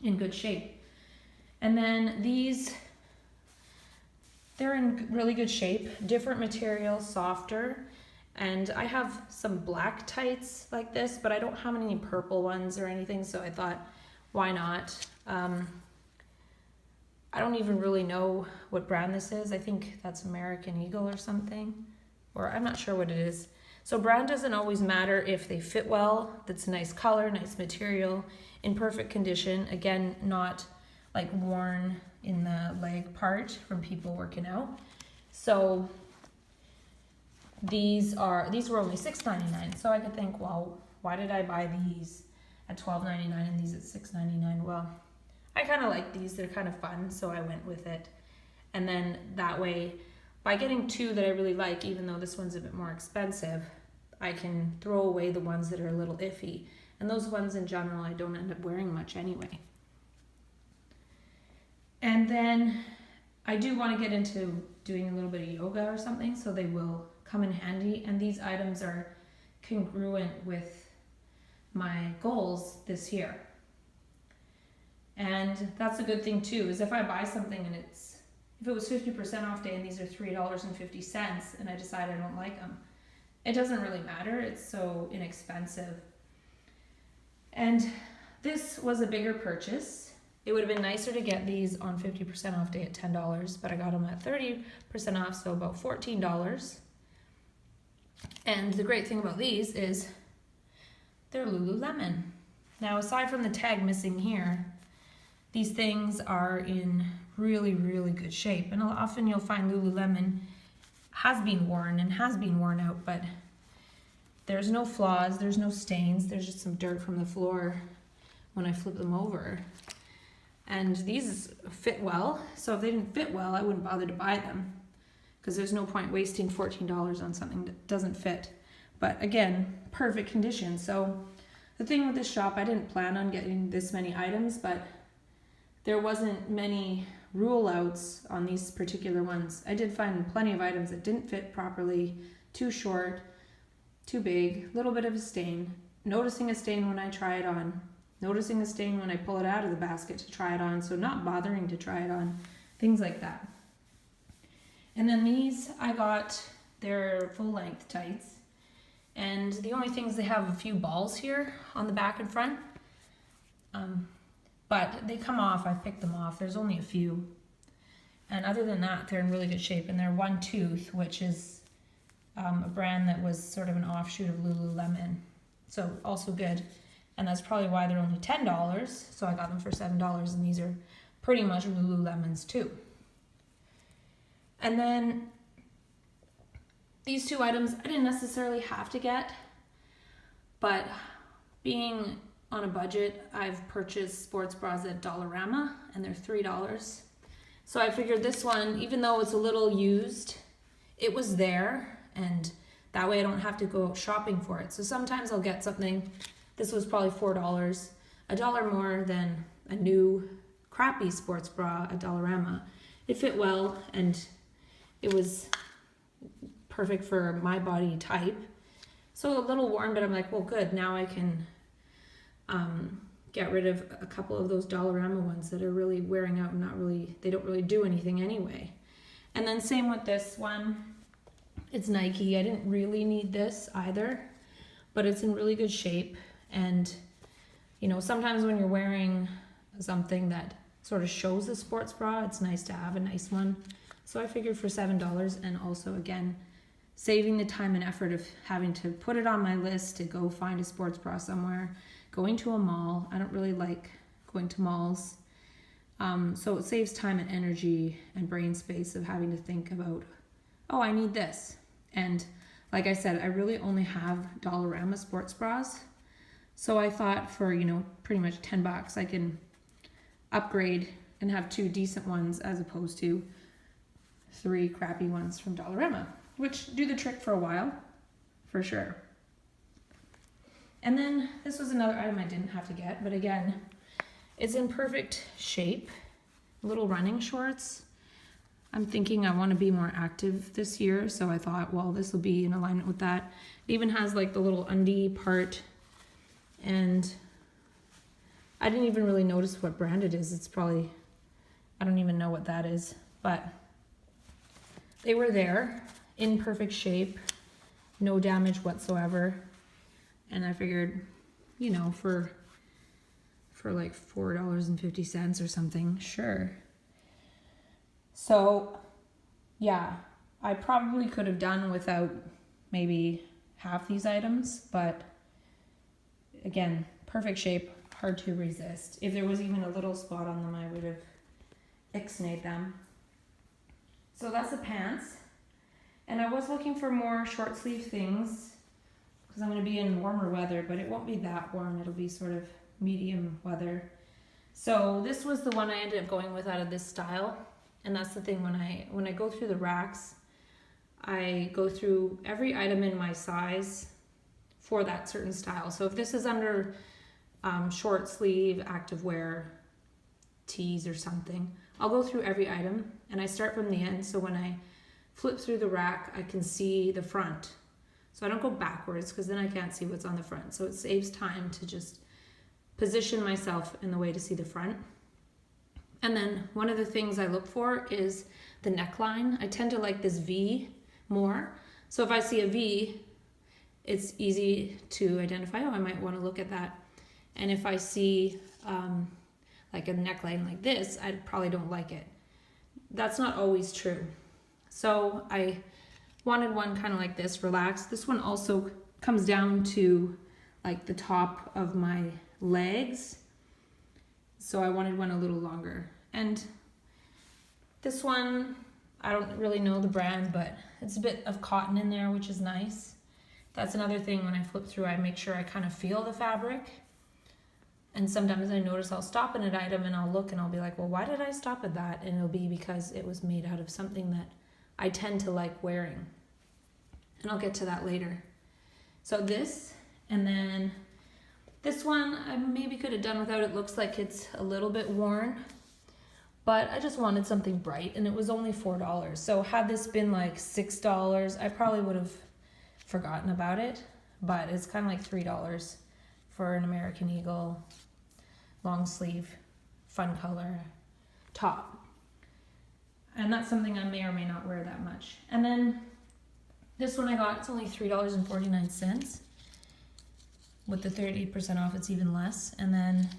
in good shape. And then these, they're in really good shape, different material, softer. And I have some black tights like this, but I don't have any purple ones or anything, so I thought, why not? I don't even really know what brand this is. I think that's American Eagle or something, or I'm not sure what it is. So brand doesn't always matter if they fit well, that's a nice color, nice material, in perfect condition. Again, not like worn in the leg part from people working out. So these were only $6.99. So I could think, well, why did I buy these at $12.99 and these at $6.99? Well, I kind of like these, they're kind of fun, so I went with it. And then that way, by getting two that I really like, even though this one's a bit more expensive, I can throw away the ones that are a little iffy. And those ones in general, I don't end up wearing much anyway. And then I do want to get into doing a little bit of yoga or something, so they will come in handy. And these items are congruent with my goals this year. And that's a good thing too, is if I buy something and if it was 50% off day and these are $3.50 and I decide I don't like them, it doesn't really matter. It's so inexpensive. And this was a bigger purchase. It would have been nicer to get these on 50% off day at $10, but I got them at 30% off, so about $14. And the great thing about these is they're Lululemon. Now, aside from the tag missing here, these things are in really, really good shape. And often you'll find Lululemon has been worn and has been worn out, but there's no flaws, there's no stains, there's just some dirt from the floor when I flip them over. And these fit well, so if they didn't fit well, I wouldn't bother to buy them, because there's no point wasting $14 on something that doesn't fit. But again, perfect condition. So the thing with this shop, I didn't plan on getting this many items, but there wasn't many rule outs on these particular ones. I did find plenty of items that didn't fit properly, too short, too big, a little bit of a stain, noticing a stain when I try it on, noticing a stain when I pull it out of the basket to try it on, so not bothering to try it on, things like that. And then these I got, they're full length tights, and the only things, they have a few balls here on the back and front. But they come off, I picked them off, there's only a few. And other than that, they're in really good shape. And they're One Tooth, which is a brand that was sort of an offshoot of Lululemon. So also good. And that's probably why they're only $10. So I got them for $7, and these are pretty much Lululemons too. And then these two items I didn't necessarily have to get, but being on a budget, I've purchased sports bras at Dollarama, and they're $3. So I figured this one, even though it's a little used, it was there, and that way I don't have to go out shopping for it. So sometimes I'll get something, this was probably $4, $1 more than a new crappy sports bra at Dollarama. It fit well, and it was perfect for my body type. So a little worn, but I'm like, well, good, now I can get rid of a couple of those Dollarama ones that are really wearing out and they don't really do anything anyway. And then same with this one. It's Nike. I didn't really need this either, but it's in really good shape. And you know, sometimes when you're wearing something that sort of shows the sports bra, it's nice to have a nice one. So I figured for $7, and also again, saving the time and effort of having to put it on my list to go find a sports bra somewhere, going to a mall. I don't really like going to malls. So it saves time and energy and brain space of having to think about, oh, I need this. And like I said, I really only have Dollarama sports bras. So I thought for, you know, pretty much $10, I can upgrade and have two decent ones as opposed to 3 crappy ones from Dollarama, which do the trick for a while, for sure. And then this was another item I didn't have to get, but again, it's in perfect shape. Little running shorts. I'm thinking I want to be more active this year, so I thought, well, this will be in alignment with that. It even has like the little undie part, and I didn't even really notice what brand it is. It's probably, I don't even know what that is, but they were there in perfect shape, no damage whatsoever. And I figured, you know, for like $4.50 or something, sure. So yeah, I probably could have done without maybe half these items, but again, perfect shape, hard to resist. If there was even a little spot on them, I would have ixnayed them. So that's the pants. And I was looking for more short sleeve things because I'm going to be in warmer weather, but it won't be that warm. It'll be sort of medium weather. So this was the one I ended up going with out of this style. And that's the thing, when I go through the racks, I go through every item in my size for that certain style. So if this is under short sleeve, activewear, tees or something, I'll go through every item and I start from the end. So when I flip through the rack, I can see the front. So I don't go backwards because then I can't see what's on the front. So it saves time to just position myself in the way to see the front. And then one of the things I look for is the neckline. I tend to like this V more. So if I see a V, it's easy to identify, oh, I might want to look at that. And if I see like a neckline like this, I probably don't like it. That's not always true. So I wanted one kind of like this, relaxed. This one also comes down to like the top of my legs. So I wanted one a little longer. And this one, I don't really know the brand, but it's a bit of cotton in there, which is nice. That's another thing when I flip through, I make sure I kind of feel the fabric. And sometimes I notice I'll stop at an item and I'll look and I'll be like, well, why did I stop at that? And it'll be because it was made out of something that I tend to like wearing. And I'll get to that later. So this, and then this one I maybe could have done without. It looks like it's a little bit worn, but I just wanted something bright and it was only $4. So had this been like $6, I probably would have forgotten about it, but it's kind of like $3 for an American Eagle long sleeve fun color top. And that's something I may or may not wear that much. And then this one I got, it's only $3.49. With the 30% off, it's even less. And then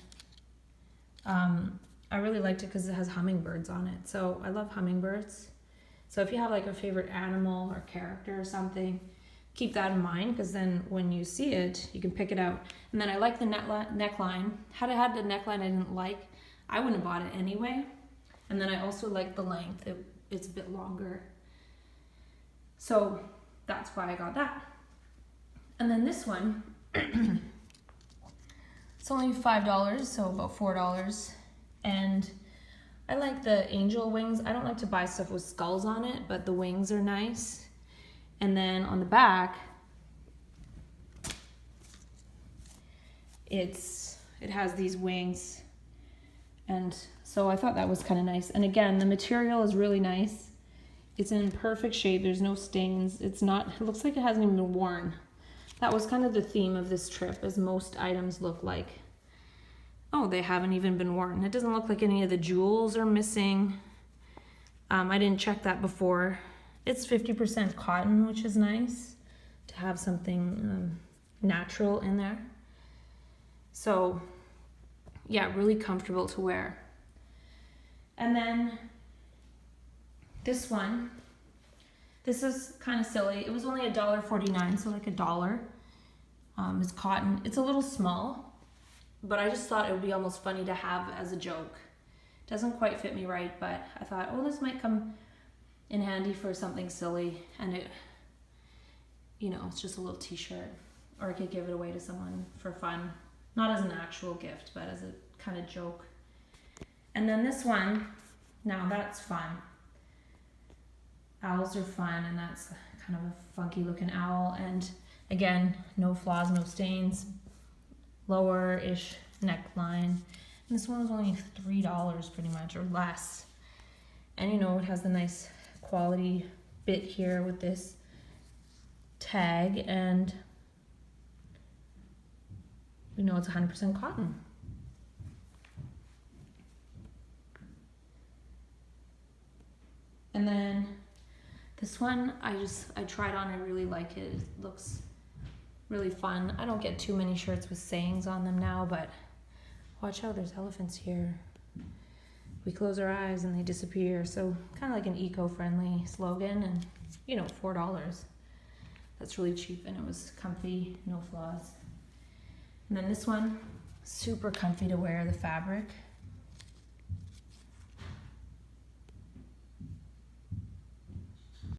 I really liked it because it has hummingbirds on it. So I love hummingbirds. So if you have like a favorite animal or character or something, keep that in mind, because then when you see it, you can pick it out. And then I like the neckline. Had I had the neckline I didn't like, I wouldn't have bought it anyway. And then I also like the length. It's a bit longer. So that's why I got that. And then this one, it's only $5, so about $4. And I like the angel wings. I don't like to buy stuff with skulls on it, but the wings are nice. And then on the back, it has these wings. And so I thought that was kind of nice. And again, the material is really nice. It's in perfect shape. There's no stains. It looks like it hasn't even been worn. That was kind of the theme of this trip, as most items look like, oh, they haven't even been worn. It doesn't look like any of the jewels are missing. I didn't check that before. It's 50% cotton, which is nice to have something natural in there. So yeah, really comfortable to wear. And then this one, this is kind of silly. It was only $1.49, so like $1. It's cotton. It's a little small, but I just thought it would be almost funny to have as a joke. It doesn't quite fit me right, but I thought, oh, this might come in handy for something silly. And it, it's just a little t-shirt, or I could give it away to someone for fun. Not as an actual gift, but as a kind of joke. And then this one, now that's fun. Owls are fun, and that's kind of a funky looking owl. And again, no flaws, no stains, lower-ish neckline. And this one was only $3 pretty much, or less. And it has the nice quality bit here with this tag, and it's 100% cotton. And then this one, I tried on, I really like it. It looks really fun. I don't get too many shirts with sayings on them now, but watch out, there's elephants here. We close our eyes and they disappear. So kind of like an eco-friendly slogan, and you know, $4. That's really cheap, and it was comfy, no flaws. And then this one, super comfy to wear, the fabric.